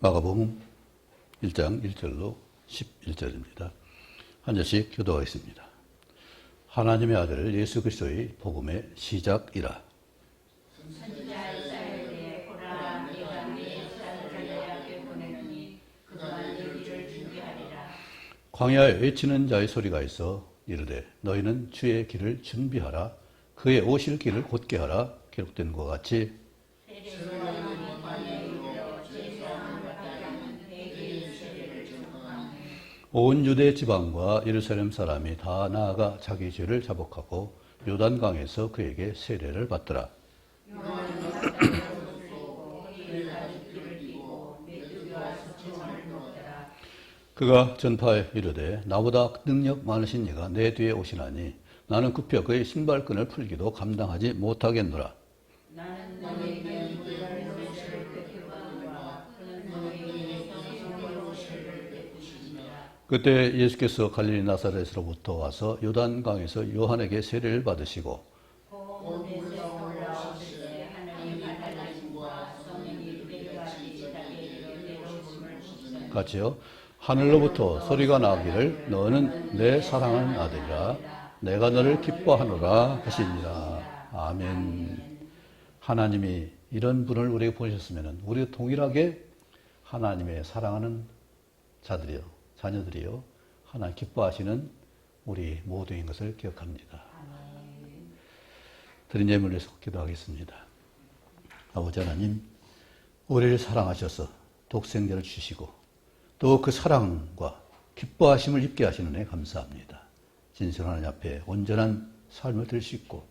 마가복음 1장 1절로 11절입니다. 한 절씩 교도하겠습니다. 하나님의 아들 예수 그리스도의 복음의 시작이라. 선지자 이사야에게 보라, 네가 네 사람을 갈릴리에 보내느니 그가 네 길을 준비하리라. 광야에 외치는 자의 소리가 있어 이르되 너희는 주의 길을 준비하라. 그의 오실 길을 곧게 하라. 기록된 것 같이 온 유대 지방과 예루살렘 사람이 다 나아가 자기 죄를 자복하고 요단강에서 그에게 세례를 받더라. 그가 전파에 이르되 나보다 능력 많으신 이가 내 뒤에 오시나니 나는 급혀 그의 신발끈을 풀기도 감당하지 못하겠노라. 나는 너에게 물을 노릇을 베풀거니와 그는 너에게 성령의 노릇을 베푸시니라. 그때 예수께서 갈릴리 나사렛으로부터 와서 요단강에서 요한에게 세례를 받으시고 본에서 올라오시되 하나님 나타나심과 성령이 내려가시 자기에게 내려오심을 주시니 같이요. 하늘로부터 소리가 나기를 너는 내 사랑하는 아들이라 내가 너를 기뻐하노라 하시니라. 아멘. 하나님이 이런 분을 우리에게 보내셨으면 우리 동일하게 하나님의 사랑하는 자녀들이요 하나님 기뻐하시는 우리 모두인 것을 기억합니다. 드린 예물을 위해서 기도하겠습니다. 아버지 하나님, 우리를 사랑하셔서 독생자를 주시고 또 그 사랑과 기뻐하심을 입게 하시는 데 감사합니다. 진실한 하나님 앞에 온전한 삶을 들 수 있고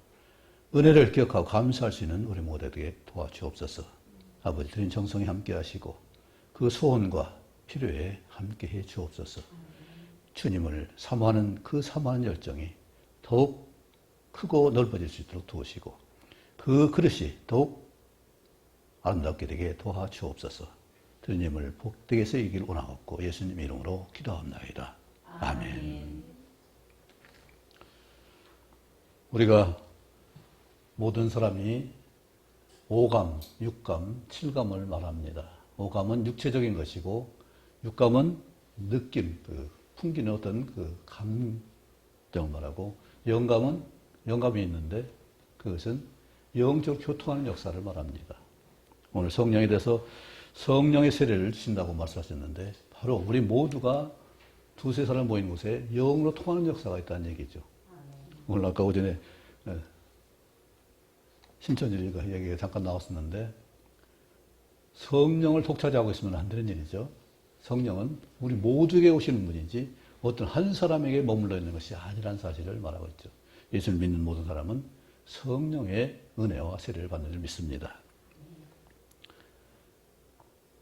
은혜를 기억하고 감사할 수 있는 우리 모두에게 도와주옵소서. 아버지 드린 정성이 함께 하시고 그 소원과 필요에 함께 해 주옵소서. 주님을 사모하는 그 사모하는 열정이 더욱 크고 넓어질 수 있도록 도우시고 그 그릇이 더욱 아름답게 되게 도와주옵소서. 드린 예물 복되게 쓰이길 원하옵고 예수님 이름으로 기도합나이다. 아멘. 우리가 모든 사람이 오감, 육감, 칠감을 말합니다. 오감은 육체적인 것이고 육감은 느낌, 풍기는 어떤 감정을 말하고 영감이 있는데 그것은 영적으로 교통하는 역사를 말합니다. 오늘 성령에 대해서 성령의 세례를 주신다고 말씀하셨는데 바로 우리 모두가 두세 사람 모인 곳에 영으로 통하는 역사가 있다는 얘기죠. 오늘 아까 오전에 신천지가 얘기가 잠깐 나왔었는데 성령을 독차지하고 있으면 안 되는 일이죠. 성령은 우리 모두에게 오시는 분이지 어떤 한 사람에게 머물러 있는 것이 아니라는 사실을 말하고 있죠. 예수를 믿는 모든 사람은 성령의 은혜와 세례를 받는 줄 믿습니다.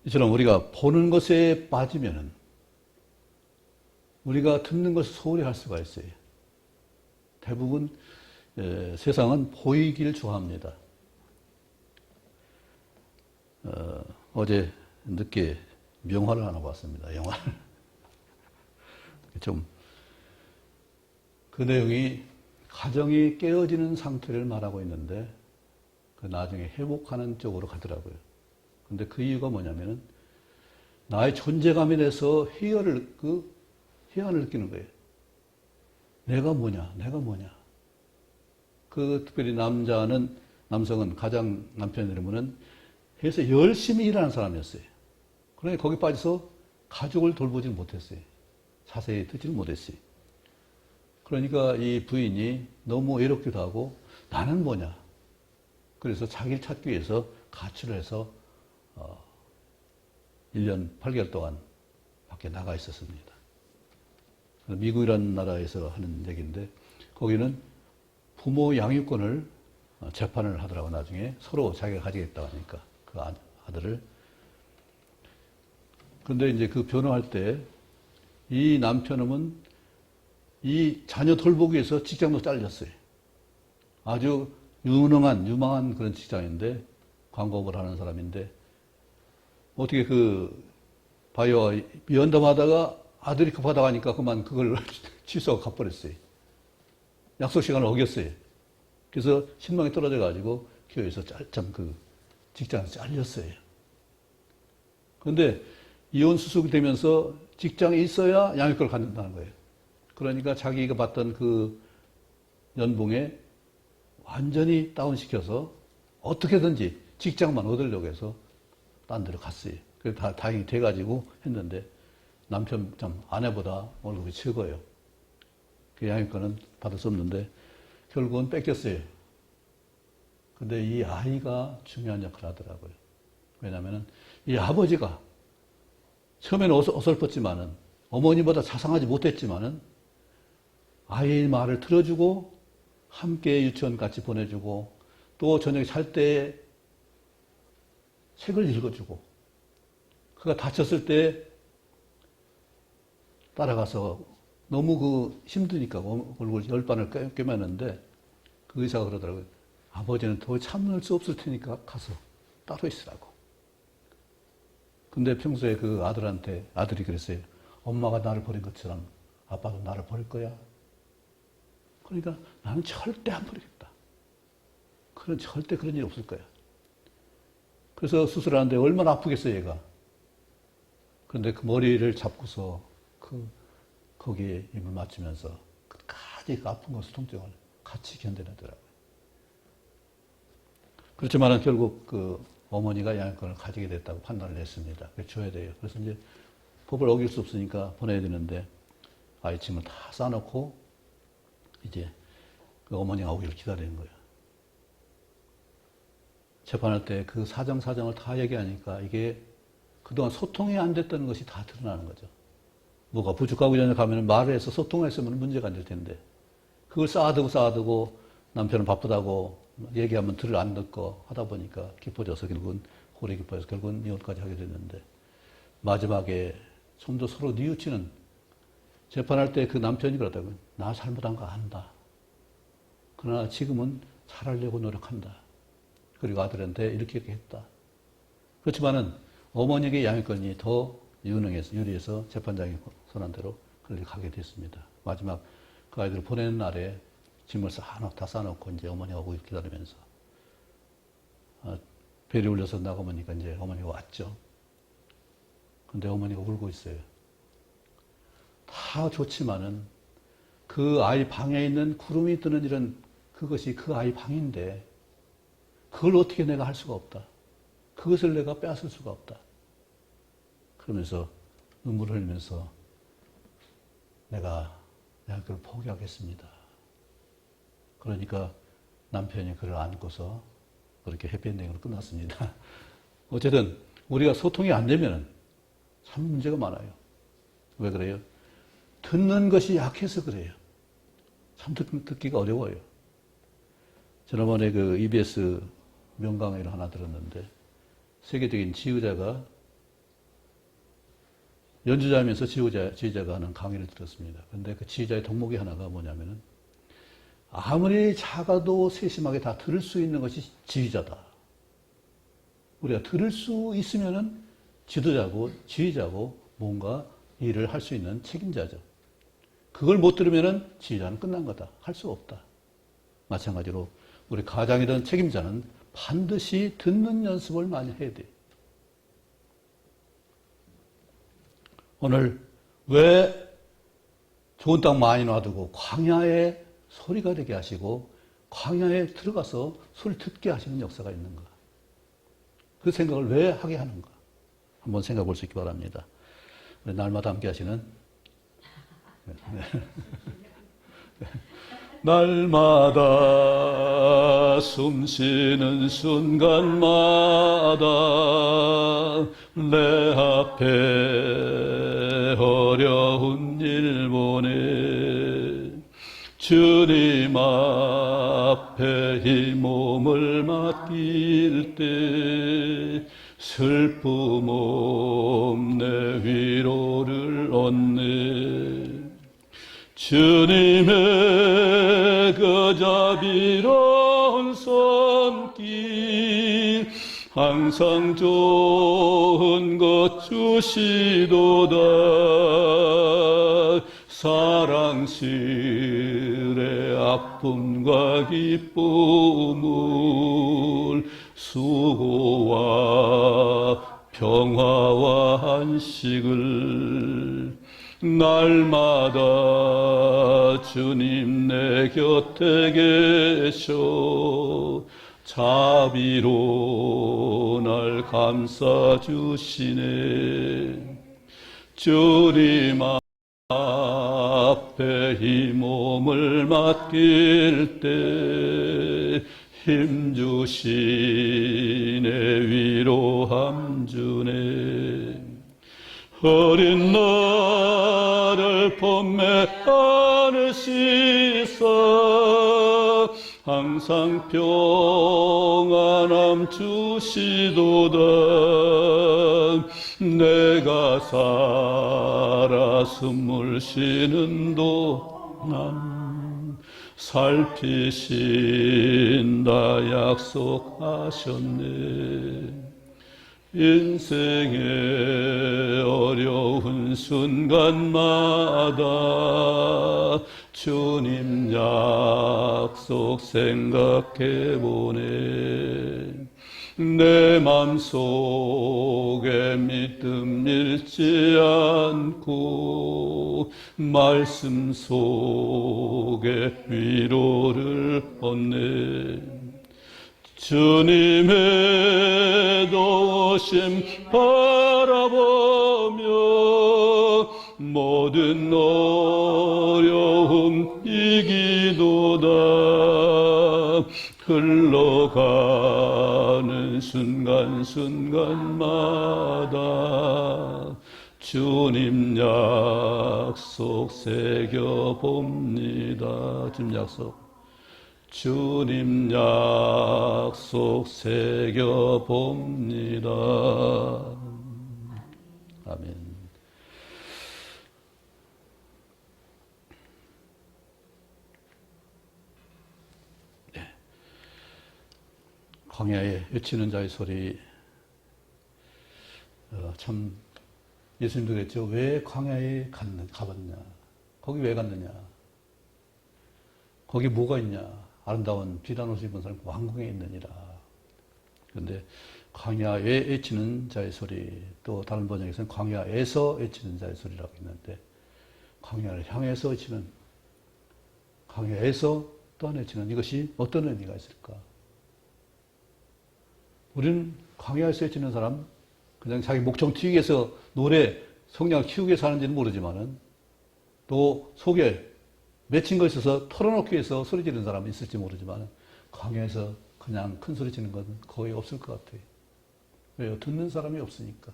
이처럼 우리가 보는 것에 빠지면은 우리가 듣는 것을 소홀히 할 수가 있어요. 대부분 세상은 보이기를 좋아합니다. 어제 늦게 명화를 하나 봤습니다. 영화를. 좀 그 내용이 가정이 깨어지는 상태를 말하고 있는데 그 나중에 회복하는 쪽으로 가더라고요. 근데 그 이유가 뭐냐면은 나의 존재감에 대해서 회의를 느끼는 거예요. 내가 뭐냐. 특별히 남성은 가장 남편이라면은 해서 열심히 일하는 사람이었어요. 그러니 거기 빠져서 가족을 돌보지는 못했어요. 자세히 듣지는 못했어요. 그러니까 이 부인이 너무 외롭기도 하고 나는 뭐냐. 그래서 자기를 찾기 위해서 가출을 해서 1년 8개월 동안 밖에 나가 있었습니다. 미국이라는 나라에서 하는 얘기인데 거기는 부모 양육권을 재판을 하더라고. 나중에 서로 자기가 가지겠다고 하니까 그 아들을. 그런데 이제 그 변호할 때 이 남편은 이 자녀 돌보기 위해서 직장도 잘렸어요. 아주 유망한 그런 직장인데 광고업을 하는 사람인데 어떻게 바이오와 면담하다가 아들이 급하다고 하니까 그만 그걸 취소하고 가버렸어요. 약속 시간을 어겼어요. 그래서 신망이 떨어져가지고 교회에서 직장에서 잘렸어요. 그런데 이혼 수속이 되면서 직장에 있어야 양육권을 갖는다는 거예요. 그러니까 자기가 받던 그 연봉에 완전히 다운시켜서 어떻게든지 직장만 얻으려고 해서 딴 데로 갔어요. 그래서 다행히 돼가지고 했는데 남편 참 아내보다 월급이 최고예요. 그 양육권은 받을 수 없는데 결국은 뺏겼어요. 근데 이 아이가 중요한 역할을 하더라고요. 왜냐하면 이 아버지가 처음에는 어설펐지만은 어머니보다 자상하지 못했지만은 아이의 말을 들어주고 함께 유치원 같이 보내주고 또 저녁에 잘 때 책을 읽어주고 그가 다쳤을 때 따라가서 너무 그 힘드니까 얼굴 열반을 꿰매는데 그 의사가 그러더라고요. 아버지는 더 참을 수 없을 테니까 가서 따로 있으라고. 근데 평소에 그 아들이 그랬어요. 엄마가 나를 버린 것처럼 아빠도 나를 버릴 거야. 그러니까 나는 절대 안 버리겠다. 절대 그런 일이 없을 거야. 그래서 수술하는데 얼마나 아프겠어요, 얘가. 그런데 그 머리를 잡고서 거기에 입을 맞추면서 끝까지 그 아픈 것을 통증을 같이 견뎌내더라고요. 그렇지만 결국 그 어머니가 양육권을 가지게 됐다고 판단을 했습니다. 그래서 줘야 돼요. 그래서 이제 법을 어길 수 없으니까 보내야 되는데 아이 짐을 다 싸놓고 이제 그 어머니가 오기를 기다리는 거예요. 재판할 때 그 사정을 다 얘기하니까 이게 그동안 소통이 안 됐다는 것이 다 드러나는 거죠. 뭐가 부족하고 전에 가면 말을 해서 소통했으면 문제가 안 될 텐데 그걸 쌓아두고 남편은 바쁘다고 얘기하면 들을 안 듣고 하다 보니까 깊어져서 결국은 골이 깊어져서 결국은 이혼까지 하게 됐는데 마지막에 좀 더 서로 뉘우치는 재판할 때 그 남편이 그러더라고요. 나 잘못한 거 안다. 그러나 지금은 잘하려고 노력한다. 그리고 아들한테 이렇게 했다. 그렇지만은 어머니에게 양육권이 더 유리해서 재판장이 선한 대로 그렇게 가게 됐습니다. 마지막 그 아이들을 보내는 날에 짐을 다 싸놓고 이제 어머니가 오고 기다리면서 벨이 울려서 나가보니까 이제 어머니가 왔죠. 근데 어머니가 울고 있어요. 다 좋지만은 그 아이 방에 있는 구름이 뜨는 일은 그것이 그 아이 방인데 그걸 어떻게 내가 할 수가 없다. 그것을 내가 빼앗을 수가 없다. 그러면서 눈물을 흘리면서 내가 그걸 포기하겠습니다. 그러니까 남편이 그를 안고서 그렇게 해피엔딩으로 끝났습니다. 어쨌든 우리가 소통이 안 되면 참 문제가 많아요. 왜 그래요? 듣는 것이 약해서 그래요. 참 듣기가 어려워요. 지난번에 그 EBS 명강의를 하나 들었는데 세계적인 지휘자가 연주자면서 지휘자가 하는 강의를 들었습니다. 그런데 그 지휘자의 덕목이 하나가 뭐냐면은 아무리 작아도 세심하게 다 들을 수 있는 것이 지휘자다. 우리가 들을 수 있으면은 지도자고 지휘자고 뭔가 일을 할 수 있는 책임자죠. 그걸 못 들으면은 지휘자는 끝난 거다. 할 수 없다. 마찬가지로 우리 가장이든 책임자는 반드시 듣는 연습을 많이 해야 돼요. 오늘 왜 좋은 땅 많이 놔두고 광야에 소리가 되게 하시고 광야에 들어가서 소리 듣게 하시는 역사가 있는가? 그 생각을 왜 하게 하는가? 한번 생각해 볼 수 있기 바랍니다. 날마다 함께 하시는 날마다 숨쉬는 순간마다 내 앞에 어려운 일 보내 주님 앞에 이 몸을 맡길 때 슬픔 없네 위로를 얻네 주님의 그 자비로운 손길 항상 좋은 것 주시도다 사랑실의 아픔과 기쁨을 수고와 평화와 안식을 날마다 주님 내 곁에 계셔 자비로 날 감싸주시네. 주님 앞에 이 몸을 맡길 때 힘주시네 위로함 주네. 어린 나를 범매 안으시사 항상 평안함 주시도다. 내가 살아 숨을 쉬는 동안 살피신다 약속하셨네. 인생의 어려운 순간마다 주님 약속 생각해보네. 내 맘속에 믿음 잃지 않고 말씀 속에 위로를 얻네. 주님의 도우심 바라보며 모든 어려움 이기도다. 흘러가는 순간순간마다 주님 약속 새겨봅니다. 주님 약속. 주님 약속 새겨봅니다. 아멘. 네. 광야에 외치는 자의 소리. 참 예수님도 그랬죠. 왜 광야에 가봤냐? 거기 왜 갔느냐? 거기 뭐가 있냐? 아름다운 비단 옷을 입은 사람 왕궁에 있느니라. 그런데 광야에 외치는 자의 소리, 또 다른 번역에서는 광야에서 외치는 자의 소리라고 있는데, 광야를 향해서 외치는, 광야에서 또한 외치는 이것이 어떤 의미가 있을까? 우리는 광야에서 외치는 사람, 그냥 자기 목청 튀기 위해서 노래, 성량을 키우기 위해서 하는지는 모르지만은, 또 속에 맺힌 거 있어서 털어놓기 위해서 소리 지르는 사람은 있을지 모르지만 광야에서 그냥 큰 소리 지르는 건 거의 없을 것 같아요. 왜요? 듣는 사람이 없으니까.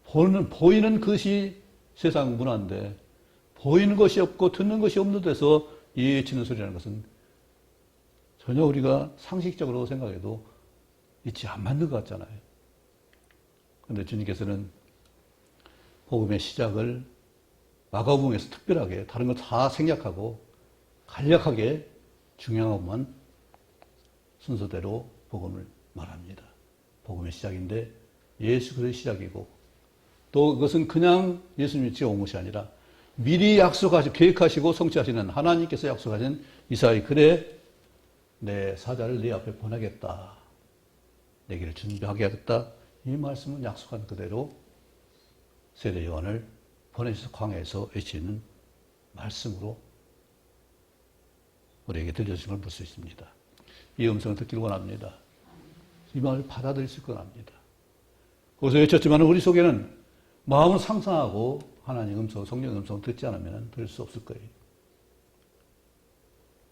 보이는 것이 세상 문화인데 보이는 것이 없고 듣는 것이 없는 데서 외치는 소리라는 것은 전혀 우리가 상식적으로 생각해도 있지 안 맞는 것 같잖아요. 그런데 주님께서는 복음의 시작을 마가복음에서 특별하게 다른 거 다 생략하고 간략하게 중요한 것만 순서대로 복음을 말합니다. 복음의 시작인데 예수 그리스도의 시작이고 또 그것은 그냥 예수님이 지어온 것이 아니라 미리 약속하시고 계획하시고 성취하시는 하나님께서 약속하신 이사의 글에 내 사자를 네 앞에 보내겠다. 내 길을 준비하게 하겠다. 이 말씀은 약속한 그대로 세례 요한을 보내셔서 광야에서 외치는 말씀으로 우리에게 들려주신 걸 볼 수 있습니다. 이 음성을 듣기를 원합니다. 이 말을 받아들일 걸 합니다. 거기서 외쳤지만 우리 속에는 마음을 상상하고 하나님 음성, 성령 음성을 듣지 않으면 들을 수 없을 거예요.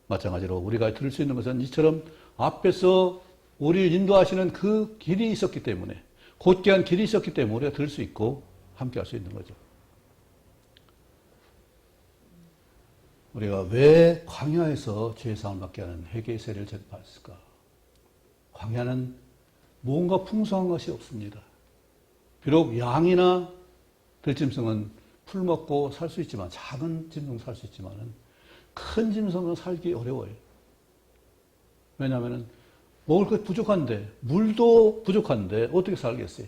마찬가지로 우리가 들을 수 있는 것은 이처럼 앞에서 우리를 인도하시는 그 길이 있었기 때문에 곧게한 길이 있었기 때문에 우리가 들을 수 있고 함께 할 수 있는 거죠. 우리가 왜 광야에서 죄사함을 받게 하는 회개의 세례를 받았을까? 광야는 뭔가 풍성한 것이 없습니다. 비록 양이나 들짐승은 풀 먹고 살 수 있지만, 작은 짐승 살 수 있지만 큰 짐승은 살기 어려워요. 왜냐하면 먹을 것 부족한데, 물도 부족한데 어떻게 살겠어요?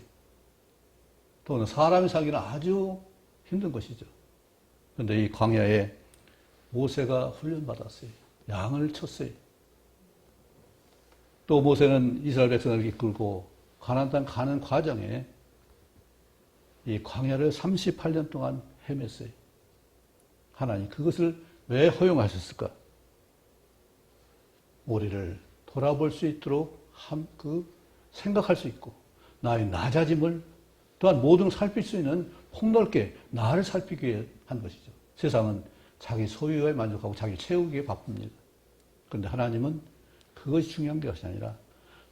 또는 사람이 살기는 아주 힘든 것이죠. 그런데 이 광야에 모세가 훈련받았어요. 양을 쳤어요. 또 모세는 이스라엘 백성을 이끌고 가나안 땅 가는 과정에 이 광야를 38년 동안 헤맸어요. 하나님 그것을 왜 허용하셨을까? 우리를 돌아볼 수 있도록 생각할 수 있고 나의 낮아짐을 또한 모든 살필 수 있는 폭넓게 나를 살피기 위해 한 것이죠. 세상은 자기 소유에 만족하고 자기 채우기에 바쁩니다. 그런데 하나님은 그것이 중요한 것이 아니라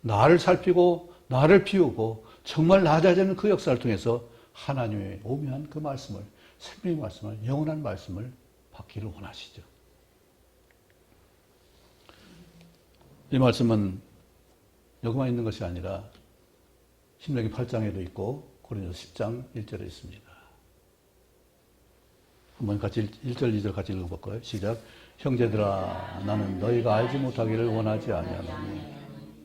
나를 살피고 나를 피우고 정말 낮아지는 그 역사를 통해서 하나님의 오묘한 그 말씀을, 생명의 말씀을, 영원한 말씀을 받기를 원하시죠. 이 말씀은 여기만 있는 것이 아니라 신명기 8장에도 있고 고린도서 10장 1절에 있습니다. 한번 같이 1절, 2절 같이 읽어볼까요? 시작. 형제들아 나는 너희가 알지 못하기를 원하지 아니하노니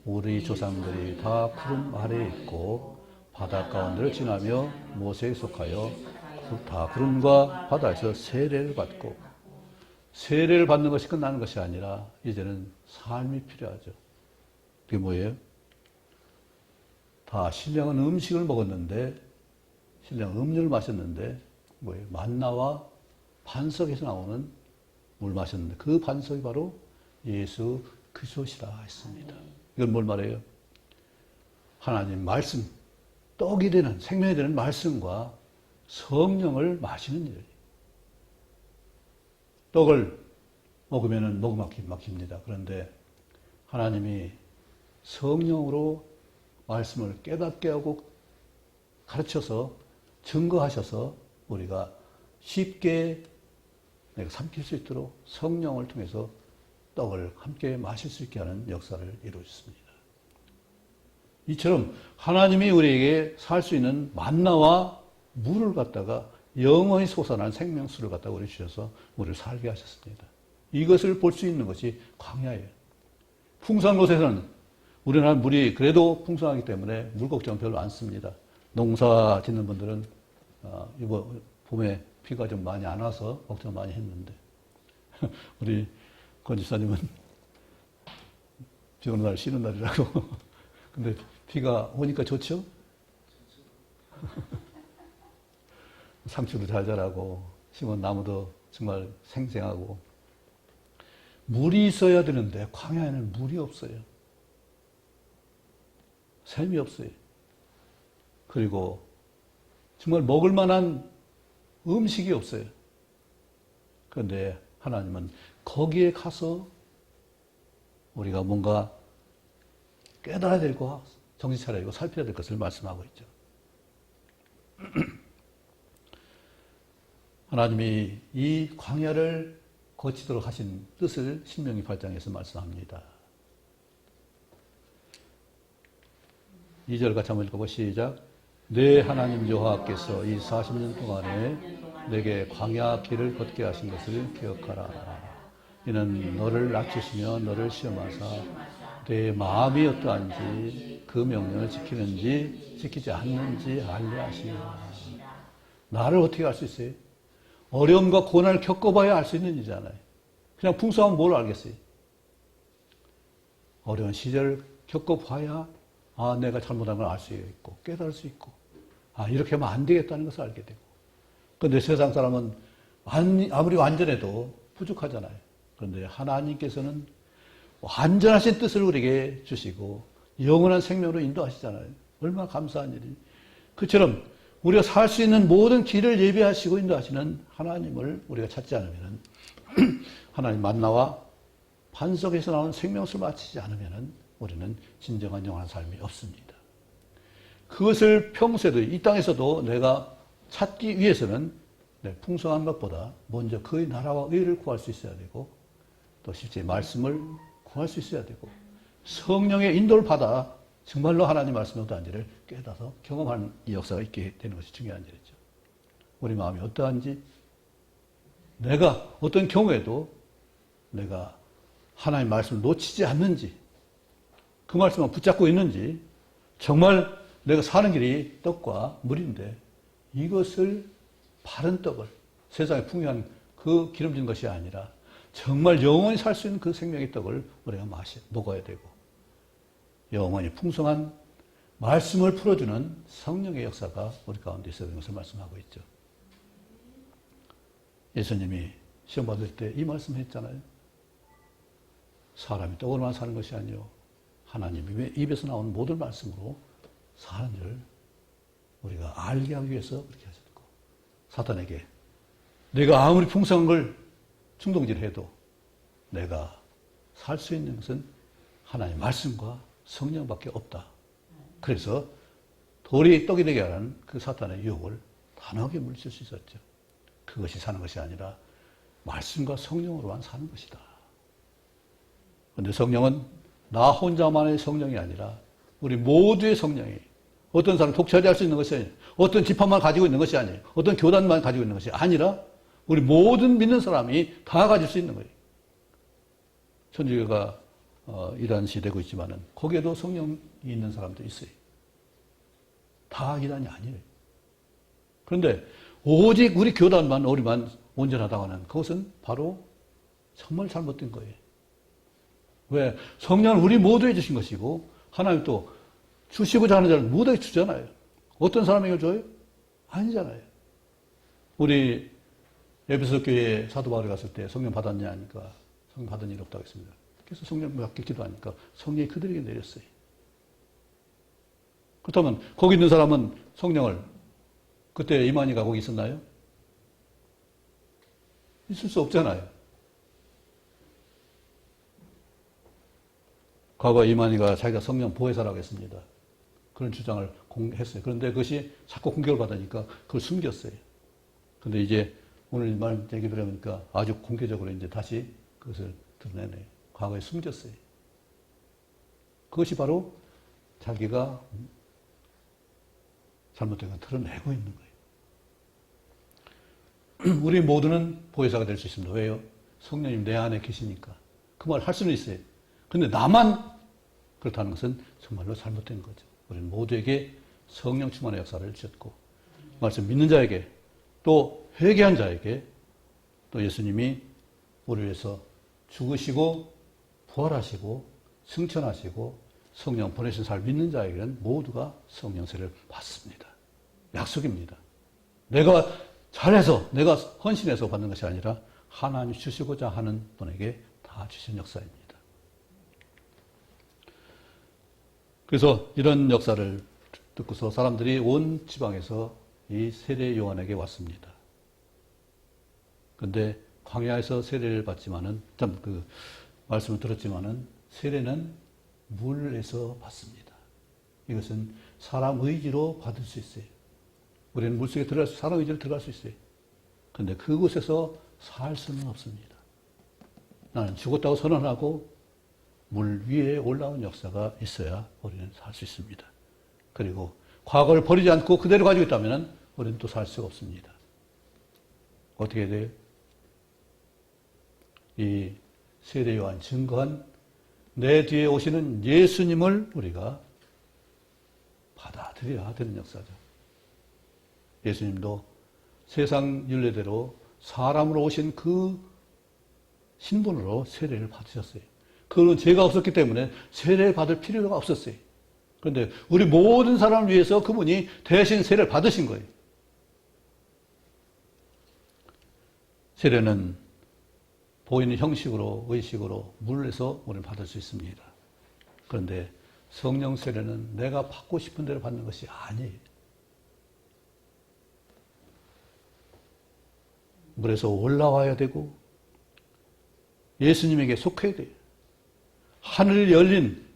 우리 조상들이 다 구름 아래에 있고 바다 가운데를 지나며 모세에 속하여 다 구름과 바다에서 세례를 받고 세례를 받는 것이 끝나는 것이 아니라 이제는 삶이 필요하죠. 그게 뭐예요? 다 신령한 음식을 먹었는데 신령한 음료를 마셨는데 뭐예요? 만나와 반석에서 나오는 물 마셨는데 그 반석이 바로 예수 그리스도시라 했습니다. 이건 뭘 말해요? 하나님 말씀, 떡이 되는 생명이 되는 말씀과 성령을 마시는 일. 떡을 먹으면 목 막힙니다. 그런데 하나님이 성령으로 말씀을 깨닫게 하고 가르쳐서 증거하셔서 우리가 쉽게 내가 삼킬 수 있도록 성령을 통해서 떡을 함께 마실 수 있게 하는 역사를 이루어졌습니다. 이처럼 하나님이 우리에게 살 수 있는 만나와 물을 갖다가 영원히 솟아난 생명수를 갖다가 우리 주셔서 우리를 살게 하셨습니다. 이것을 볼 수 있는 것이 광야예요. 풍성한 곳에서는 우리나라 물이 그래도 풍성하기 때문에 물 걱정 별로 안 씁니다. 농사 짓는 분들은 이번 봄에 비가 좀 많이 안 와서 걱정 많이 했는데 우리 권 집사님은 비 오는 날 쉬는 날이라고 근데 비가 오니까 좋죠? 상추도 잘 자라고 심은 나무도 정말 생생하고 물이 있어야 되는데 광야에는 물이 없어요. 샘이 없어요. 그리고 정말 먹을 만한 음식이 없어요. 그런데 하나님은 거기에 가서 우리가 뭔가 깨달아야 되고 정신 차려야 되고 살펴야 될 것을 말씀하고 있죠. 하나님이 이 광야를 거치도록 하신 뜻을 신명기 8장에서 말씀합니다. 2절 같이 한번 읽어보 시작. 내 하나님 여호와께서 이 40년 동안에 내게 광야 길을 걷게 하신 것을 기억하라. 이는 너를 낮추시며 너를 시험하사 내 마음이 어떠한지 그 명령을 지키는지 지키지 않는지 알려 하시니라. 나를 어떻게 알 수 있어요? 어려움과 고난을 겪어봐야 알 수 있는 일이잖아요. 그냥 풍성하면 뭘 알겠어요? 어려운 시절을 겪어봐야 내가 잘못한 걸 알 수 있고 깨달을 수 있고 이렇게 하면 안 되겠다는 것을 알게 되고. 그런데 세상 사람은 아무리 완전해도 부족하잖아요. 그런데 하나님께서는 완전하신 뜻을 우리에게 주시고 영원한 생명으로 인도하시잖아요. 얼마나 감사한 일이. 그처럼 우리가 살 수 있는 모든 길을 예비하시고 인도하시는 하나님을 우리가 찾지 않으면 하나님 만나와 반석에서 나오는 생명수를 마치지 않으면 우리는 진정한 영원한 삶이 없습니다. 그것을 평소에도 이 땅에서도 내가 찾기 위해서는 풍성한 것보다 먼저 그의 나라와 의를 구할 수 있어야 되고 또 실제 말씀을 구할 수 있어야 되고 성령의 인도를 받아 정말로 하나님 말씀이 어떠한지를 깨닫아서 경험하는 이 역사가 있게 되는 것이 중요한 일이죠. 우리 마음이 어떠한지 내가 어떤 경우에도 내가 하나님 말씀을 놓치지 않는지 그 말씀을 붙잡고 있는지 정말 내가 사는 길이 떡과 물인데 이것을 바른 떡을 세상에 풍요한 그 기름진 것이 아니라 정말 영원히 살 수 있는 그 생명의 떡을 우리가 먹어야 되고 영원히 풍성한 말씀을 풀어주는 성령의 역사가 우리 가운데 있어야 되는 것을 말씀하고 있죠. 예수님이 시험 받을 때 이 말씀 했잖아요. 사람이 떡으로만 사는 것이 아니요 하나님의 입에서 나오는 모든 말씀으로 사는 줄 우리가 알게 하기 위해서 그렇게 하셨고, 사탄에게 내가 아무리 풍성한 걸 충동질해도 내가 살 수 있는 것은 하나님의 말씀과 성령밖에 없다. 그래서 돌이 떡이 되게 하라는 그 사탄의 유혹을 단호하게 물리칠 수 있었죠. 그것이 사는 것이 아니라 말씀과 성령으로만 사는 것이다. 그런데 성령은 나 혼자만의 성령이 아니라 우리 모두의 성령이, 어떤 사람 독차지할 수 있는 것이 아니에요. 어떤 지파만 가지고 있는 것이 아니에요. 어떤 교단만 가지고 있는 것이 아니라 우리 모든 믿는 사람이 다 가질 수 있는 거예요. 천주교가 이단 시되고 있지만은 거기에도 성령이 있는 사람도 있어요. 다 이단이 아니에요. 그런데 오직 우리 교단만, 우리만 온전하다고는 그것은 바로 정말 잘못된 거예요. 왜? 성령을 우리 모두에 주신 것이고, 하나님 또 주시고자 하는 자를 모두에 주잖아요. 어떤 사람에게 줘요? 아니잖아요. 우리 에베소 교회에 사도 바울이 갔을 때 성령 받았냐 하니까 성령 받은 일 없다고 했습니다. 그래서 성령 받게 기도하니까 성령이 그들에게 내렸어요. 그렇다면 거기 있는 사람은 성령을, 그때 이만희가 거기 있었나요? 있을 수 없잖아요. 과거 이만희가 자기가 성령 보혜사라고 했습니다. 그런 주장을 했어요. 그런데 그것이 자꾸 공격을 받으니까 그걸 숨겼어요. 그런데 이제 오늘 말 얘기 들어보니까 아주 공개적으로 이제 다시 그것을 드러내네요. 과거에 숨겼어요. 그것이 바로 자기가 잘못된 걸 드러내고 있는 거예요. 우리 모두는 보혜사가 될 수 있습니다. 왜요? 성령님 내 안에 계시니까. 그 말 할 수는 있어요. 근데 나만 그렇다는 것은 정말로 잘못된 거죠. 우리는 모두에게 성령 충만의 역사를 주셨고, 말씀 믿는 자에게, 또 회개한 자에게, 또 예수님이 우리를 위해서 죽으시고 부활하시고 승천하시고 성령 보내신 사람을 믿는 자에게는 모두가 성령세를 받습니다. 약속입니다. 내가 잘해서, 내가 헌신해서 받는 것이 아니라 하나님이 주시고자 하는 분에게 다 주신 역사입니다. 그래서 이런 역사를 듣고서 사람들이 온 지방에서 이 세례 요한에게 왔습니다. 그런데 광야에서 세례를 받지만은, 그 말씀을 들었지만은 세례는 물에서 받습니다. 이것은 사람 의지로 받을 수 있어요. 우리는 물속에 사람 의지로 들어갈 수 있어요. 그런데 그곳에서 살 수는 없습니다. 나는 죽었다고 선언하고 물 위에 올라온 역사가 있어야 우리는 살 수 있습니다. 그리고 과거를 버리지 않고 그대로 가지고 있다면 우리는 또 살 수가 없습니다. 어떻게 돼요? 이 세례 요한 증거한 내 뒤에 오시는 예수님을 우리가 받아들여야 되는 역사죠. 예수님도 세상 율례대로 사람으로 오신 그 신분으로 세례를 받으셨어요. 그건 죄가 없었기 때문에 세례를 받을 필요가 없었어요. 그런데 우리 모든 사람을 위해서 그분이 대신 세례를 받으신 거예요. 세례는 보이는 형식으로, 의식으로 물에서 우리는 받을 수 있습니다. 그런데 성령 세례는 내가 받고 싶은 대로 받는 것이 아니에요. 물에서 올라와야 되고 예수님에게 속해야 돼요. 하늘이 열린,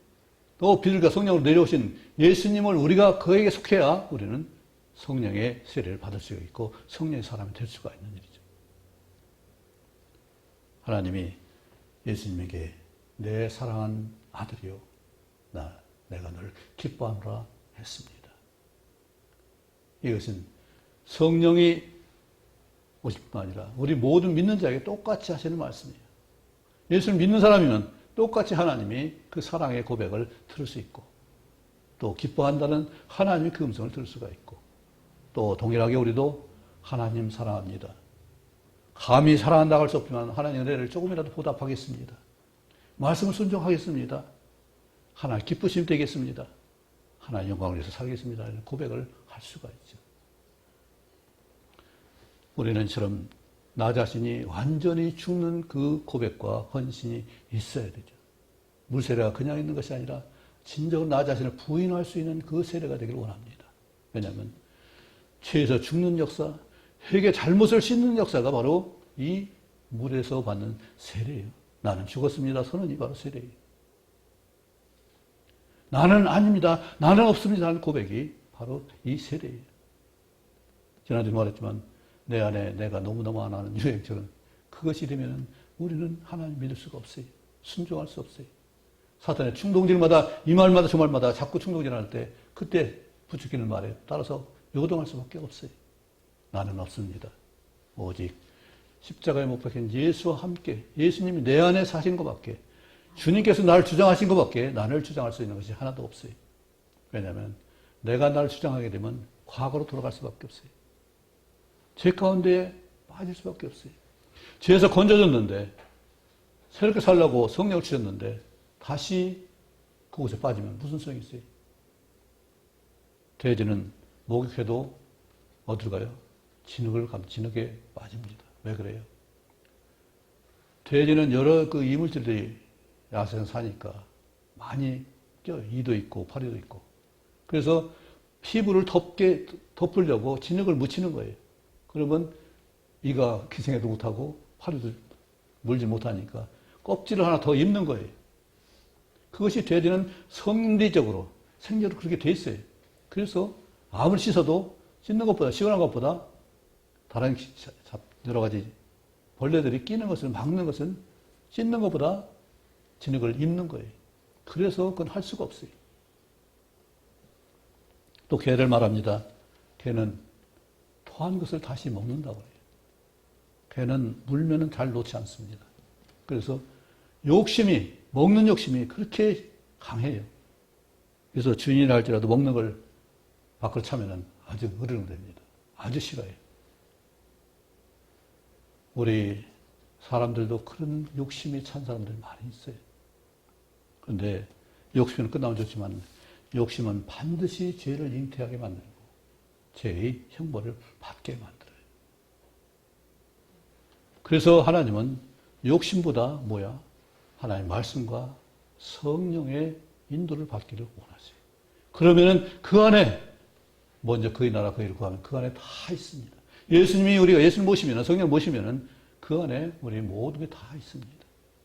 또 비둘기가 성령으로 내려오신 예수님을 우리가 그에게 속해야 우리는 성령의 세례를 받을 수가 있고 성령의 사람이 될 수가 있는 일이죠. 하나님이 예수님에게 내 사랑한 아들이요, 내가 너를 기뻐하노라 했습니다. 이것은 성령이 오실 뿐 아니라 우리 모든 믿는 자에게 똑같이 하시는 말씀이에요. 예수를 믿는 사람이면 똑같이 하나님이 그 사랑의 고백을 들을 수 있고, 또 기뻐한다는 하나님의 그 음성을 들을 수가 있고, 또 동일하게 우리도 하나님 사랑합니다. 감히 사랑한다고 할 수 없지만 하나님의 은혜를 조금이라도 보답하겠습니다. 말씀을 순종하겠습니다. 하나님 기쁘심 되겠습니다. 하나님 영광을 위해서 살겠습니다. 이런 고백을 할 수가 있죠. 우리는 처럼 나 자신이 완전히 죽는 그 고백과 헌신이 있어야 되죠. 물세례가 그냥 있는 것이 아니라 진정으로 나 자신을 부인할 수 있는 그 세례가 되기를 원합니다. 왜냐하면 죄에서 죽는 역사, 회개 잘못을 씻는 역사가 바로 이 물에서 받는 세례예요. 나는 죽었습니다. 선언이 바로 세례예요. 나는 아닙니다. 나는 없습니다. 하는 고백이 바로 이 세례예요. 지난주에 말했지만 내 안에 내가 너무너무 안 하는 유행처럼 그것이 되면 우리는 하나님 믿을 수가 없어요. 순종할 수 없어요. 사탄의 충동질마다 이 말마다 저 말마다 자꾸 충동질할 때 그때 부추기는 말에 따라서 요동할 수밖에 없어요. 나는 없습니다. 오직 십자가에 못 박힌 예수와 함께 예수님이 내 안에 사신 것밖에 주님께서 나를 주장하신 것밖에 나를 주장할 수 있는 것이 하나도 없어요. 왜냐하면 내가 나를 주장하게 되면 과거로 돌아갈 수밖에 없어요. 죄 가운데 빠질 수밖에 없어요. 죄에서 건져졌는데 새롭게 살려고 성령을 주셨는데 다시 그곳에 빠지면 무슨 소용이 있어요? 돼지는 목욕해도 어디로 가요? 진흙에 빠집니다. 왜 그래요? 돼지는 여러 그 이물질들이 야생에서 사니까 많이 껴요. 이도 있고 파리도 있고. 그래서 피부를 덮으려고 진흙을 묻히는 거예요. 그러면 이가 기생해도 못하고 파리도 물지 못하니까 껍질을 하나 더 입는 거예요. 그것이 돼지는 성리적으로 생리적으로 그렇게 돼 있어요. 그래서 아무리 씻어도 씻는 것보다 시원한 것보다 다른 여러 가지 벌레들이 끼는 것을 막는 것은 씻는 것보다 진흙을 입는 거예요. 그래서 그건 할 수가 없어요. 또 개를 말합니다. 개는 토한 것을 다시 먹는다고 해요. 개는 물면은 잘 놓지 않습니다. 그래서 먹는 욕심이 그렇게 강해요. 그래서 주인이 할지라도 먹는 걸 밖으로 차면은 아주 으르렁댑니다. 아주 싫어요. 우리 사람들도 그런 욕심이 찬 사람들이 많이 있어요. 그런데 욕심은 끝나면 좋지만 욕심은 반드시 죄를 잉태하게 만들고 죄의 형벌을 받게 만들어요. 그래서 하나님은 욕심보다 하나님의 말씀과 성령의 인도를 받기를 원하세요. 그러면은 그 안에 먼저 그의 나라 그의 일을 구하면 그 안에 다 있습니다. 우리가 예수를 모시면 성령 모시면은 그 안에 우리 모든 게 다 있습니다.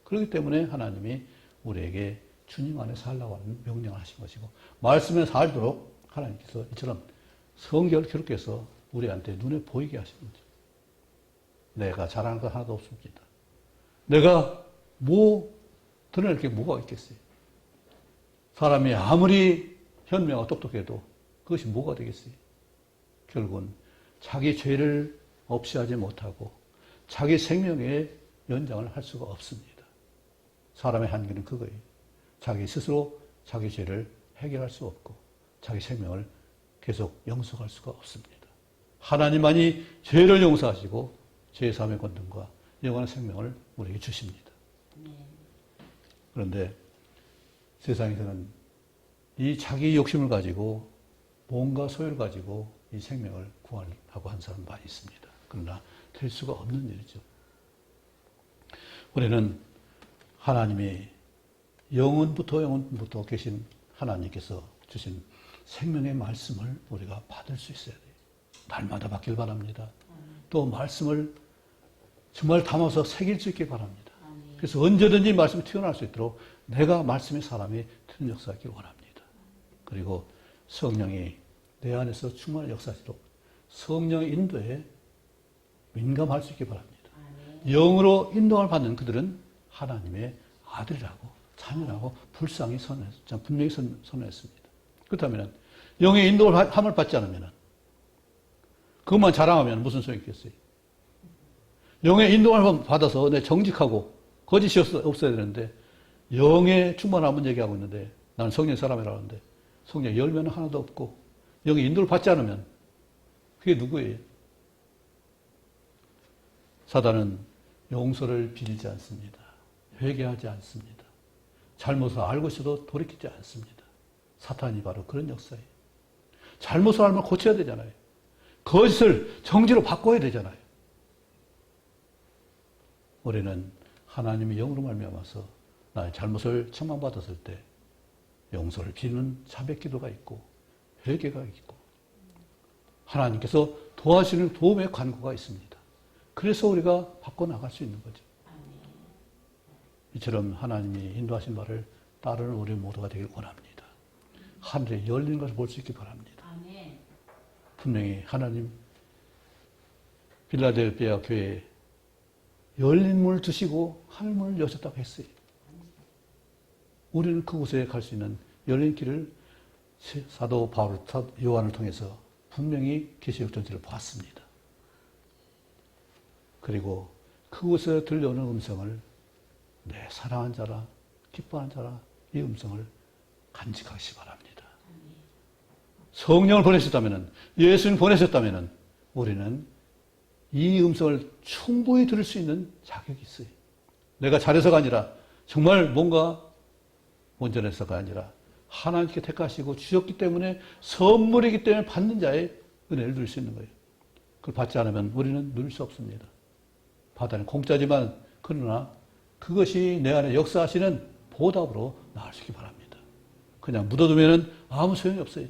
그렇기 때문에 하나님이 우리에게 주님 안에 살라고 하는 명령을 하신 것이고 말씀에 살도록 하나님께서 이처럼 성경을 기록해서 우리한테 눈에 보이게 하신 거죠. 내가 잘하는 것 하나도 없습니다. 내가 드러낼 게 뭐가 있겠어요? 사람이 아무리 현명하고 똑똑해도 그것이 뭐가 되겠어요? 결국은 자기 죄를 없이 하지 못하고 자기 생명의 연장을 할 수가 없습니다. 사람의 한계는 그거예요. 자기 스스로 자기 죄를 해결할 수 없고 자기 생명을 계속 영속할 수가 없습니다. 하나님만이 죄를 용서하시고 죄사함의 권능과 영원한 생명을 우리에게 주십니다. 그런데 세상에서는 이 자기 욕심을 가지고 뭔가 소유를 가지고 이 생명을 구하려고 한 사람 많이 있습니다. 그러나 될 수가 없는 일이죠. 우리는 하나님이 영원부터 계신 하나님께서 주신 생명의 말씀을 우리가 받을 수 있어야 돼요. 날마다 받길 바랍니다. 또 말씀을 정말 담아서 새길 수 있길 바랍니다. 그래서 언제든지 말씀이 튀어나올 수 있도록 내가 말씀의 사람이 되는 역사하기를 원합니다. 그리고 성령이 내 안에서 충만한 역사하도록 성령의 인도에 민감할 수 있길 바랍니다. 영으로 인도를 받는 그들은 하나님의 아들이라고 자녀라고 분명히 선언했습니다. 그렇다면 영의 인도를 함을 받지 않으면 그것만 자랑하면 무슨 소용이 있겠어요? 영의 인도를 받아서 내 정직하고 거짓이 없어야 되는데 영의 충만함은 얘기하고 있는데 나는 성령의 사람이라는데 성령 열매는 하나도 없고 영의 인도를 받지 않으면 그게 누구예요? 사단은 용서를 빌지 않습니다. 회개하지 않습니다. 잘못을 알고 있어도 돌이키지 않습니다. 사탄이 바로 그런 역사예요. 잘못을 알면 고쳐야 되잖아요. 거짓을 정지로 바꿔야 되잖아요. 우리는 하나님의 영으로 말미암아서 나의 잘못을 책망받았을 때 용서를 비는 자백 기도가 있고 회개가 있고 하나님께서 도와주시는 도움의 간구가 있습니다. 그래서 우리가 바꿔나갈 수 있는 거죠. 이처럼 하나님이 인도하신 바를 따르는 우리 모두가 되길 원합니다. 하늘에 열린 것을 볼 수 있길 바랍니다. 분명히 하나님 필라델피아 교회에 열린 문을 두시고 하늘문을 여셨다고 했어요. 우리는 그곳에 갈 수 있는 열린 길을 사도 바울, 요한을 통해서 분명히 계시록 전체를 봤습니다. 그리고 그곳에 들려오는 음성을 내 사랑한 자라, 기뻐하는 자라, 이 음성을 간직하시기 바랍니다. 성령을 보내셨다면, 예수님 보내셨다면 우리는 이 음성을 충분히 들을 수 있는 자격이 있어요. 내가 잘해서가 아니라 정말 뭔가 온전해서가 아니라 하나님께 택하시고 주셨기 때문에 선물이기 때문에 받는 자의 은혜를 누릴 수 있는 거예요. 그걸 받지 않으면 우리는 누릴 수 없습니다. 받아는 공짜지만 그러나 그것이 내 안에 역사하시는 보답으로 나갈 수 있기 바랍니다. 그냥 묻어두면 아무 소용이 없어요.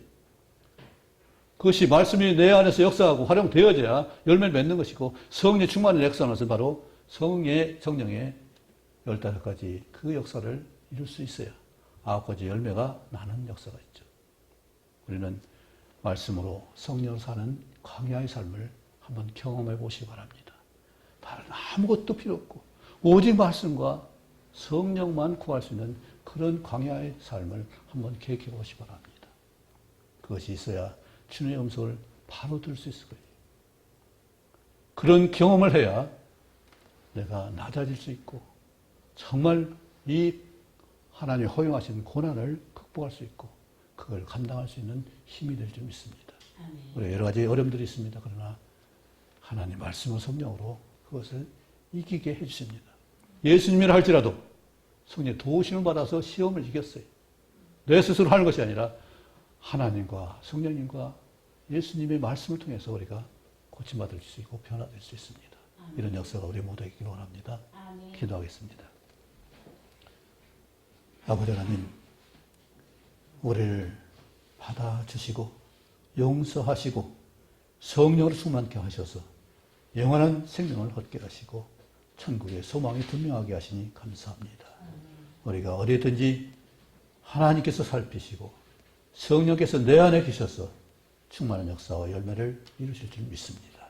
그것이 말씀이 내 안에서 역사하고 활용되어져야 열매를 맺는 것이고 성령의 충만한 역사하는 것은 바로 성령의 15가지 그 역사를 이룰 수 있어야 9가지 열매가 나는 역사가 있죠. 우리는 말씀으로 성령을 사는 광야의 삶을 한번 경험해 보시기 바랍니다. 다른 아무것도 필요 없고 오직 말씀과 성령만 구할 수 있는 그런 광야의 삶을 한번 계획해 보시기 바랍니다. 그것이 있어야 주님의 음성을 바로 들을 수 있을 거예요. 그런 경험을 해야 내가 낮아질 수 있고 정말 이 하나님이 허용하신 고난을 극복할 수 있고 그걸 감당할 수 있는 힘이 될 줄 믿습니다. 우리 여러 가지 어려움들이 있습니다. 그러나 하나님 말씀과 성령으로 그것을 이기게 해주십니다. 예수님이라 할지라도 성령의 도우심을 받아서 시험을 이겼어요. 내 스스로 하는 것이 아니라 하나님과 성령님과 예수님의 말씀을 통해서 우리가 고침받을 수 있고 변화될 수 있습니다. 이런 역사가 우리 모두에게 있기를 원합니다. 기도하겠습니다. 아버지 하나님, 우리를 받아주시고 용서하시고 성령으로 충만케 하셔서 영원한 생명을 얻게 하시고 천국의 소망이 분명하게 하시니 감사합니다. 우리가 어디든지 하나님께서 살피시고 성령께서 내 안에 계셔서 충만한 역사와 열매를 이루실 줄 믿습니다.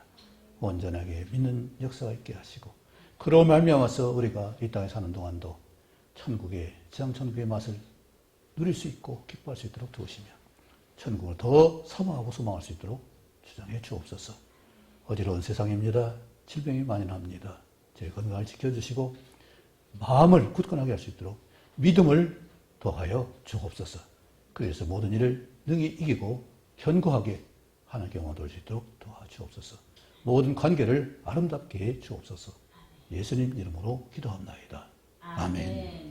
온전하게 믿는 역사가 있게 하시고 그로 말미암아서 우리가 이 땅에 사는 동안도 지상천국의 맛을 누릴 수 있고 기뻐할 수 있도록 도우시며 천국을 더 사모하고 소망할 수 있도록 주장해 주옵소서. 어지러운 세상입니다. 질병이 많이 납니다. 제 건강을 지켜주시고 마음을 굳건하게 할 수 있도록 믿음을 더하여 주옵소서. 그래서 모든 일을 능히 이기고 견고하게 하는 경험을 얻을 수 있도록 도와주옵소서. 모든 관계를 아름답게 해 주옵소서. 예수님 이름으로 기도합나이다. 아멘.